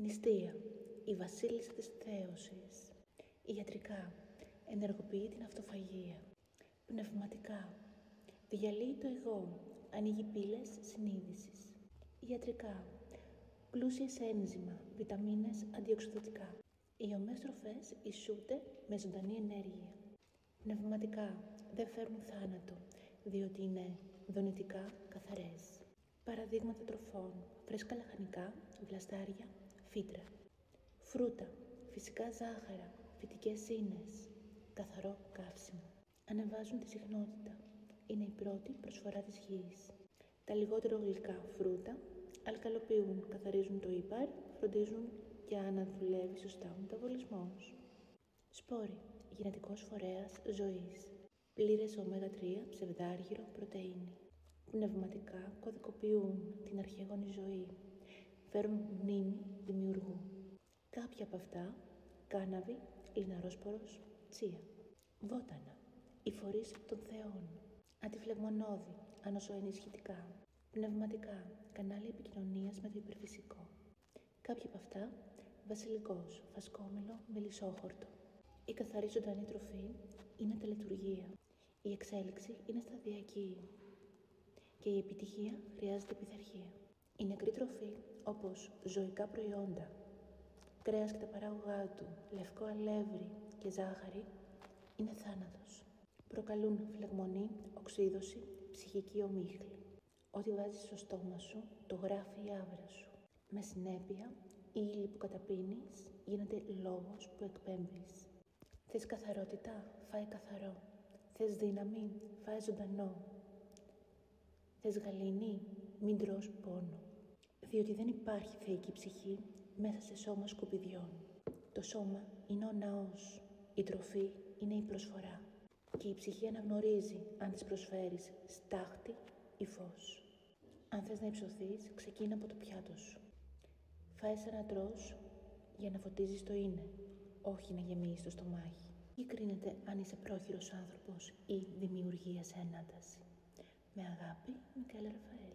Νηστεία, η βασίλισσα της θέωσης. Ιατρικά, ενεργοποιεί την αυτοφαγία. Πνευματικά, διαλύει το εγώ, ανοίγει πύλες συνείδησης. Ιατρικά, πλούσια σε ένζημα, βιταμίνες, αντιοξυδωτικά. Οι ομές τροφές ισούται με ζωντανή ενέργεια. Πνευματικά, δεν φέρνουν θάνατο, διότι είναι δονητικά καθαρές. Παραδείγματα τροφών, φρέσκα λαχανικά, βλαστάρια, φύτρα. Φρούτα, φυσικά ζάχαρα, φυτικές ίνες, καθαρό καύσιμο. Ανεβάζουν τη συχνότητα. Είναι η πρώτη προσφορά της γης. Τα λιγότερο γλυκά φρούτα αλκαλοποιούν, καθαρίζουν το ύπαρ, φροντίζουν για να δουλεύει σωστά ο μεταβολισμός. Σπόροι, γενετικός φορέας ζωής. Πλήρες ω3, ψευδάργυρο, πρωτεΐνη. Πνευματικά κωδικοποιούν την αρχαίγονη ζωή. Φέρουν μνήμη δημιουργού. Κάποια από αυτά, κάναβη, λιναρόσπορος, τσία. Βότανα, οι φορείς των θεών. Αντιφλεγμονώδη, ανοσοενισχυτικά. Πνευματικά, κανάλια επικοινωνίας με το υπερφυσικό. Κάποια από αυτά, βασιλικός, φασκόμηλο, μελισσόχορτο. Η καθαρή ζωντανή τροφή είναι τελετουργία. Η εξέλιξη είναι σταδιακή. Και η επιτυχία χρειάζεται πειθαρχία. Η νεκρή τροφή, όπως ζωικά προϊόντα, κρέας και τα παράγωγά του, λευκό αλεύρι και ζάχαρη, είναι θάνατος. Προκαλούν φλεγμονή, οξύδωση, ψυχική ομίχλη. Ό,τι βάζεις στο στόμα σου, το γράφει η άβρα σου. Με συνέπεια, η ύλη που καταπίνεις γίνεται λόγος που εκπέμπεις. Θες καθαρότητα, φάε καθαρό. Θες δύναμη, φάε ζωντανό. Θες γαλήνη, μην τρως πόνο. Διότι δεν υπάρχει θεϊκή ψυχή μέσα σε σώμα σκουπιδιών. Το σώμα είναι ο ναός. Η τροφή είναι η προσφορά. Και η ψυχή αναγνωρίζει αν της προσφέρεις στάχτη ή φως. Αν θες να υψωθείς, ξεκίνα από το πιάτο σου. Φάε σαν να τρως για να φωτίζεις το είναι, όχι να γεμίσεις το στομάχι. Ή κρίνεται αν είσαι πρόχειρος άνθρωπος ή δημιουργία σε ανάταση. Με αγάπη, Μικαέλ Ραφαέλ.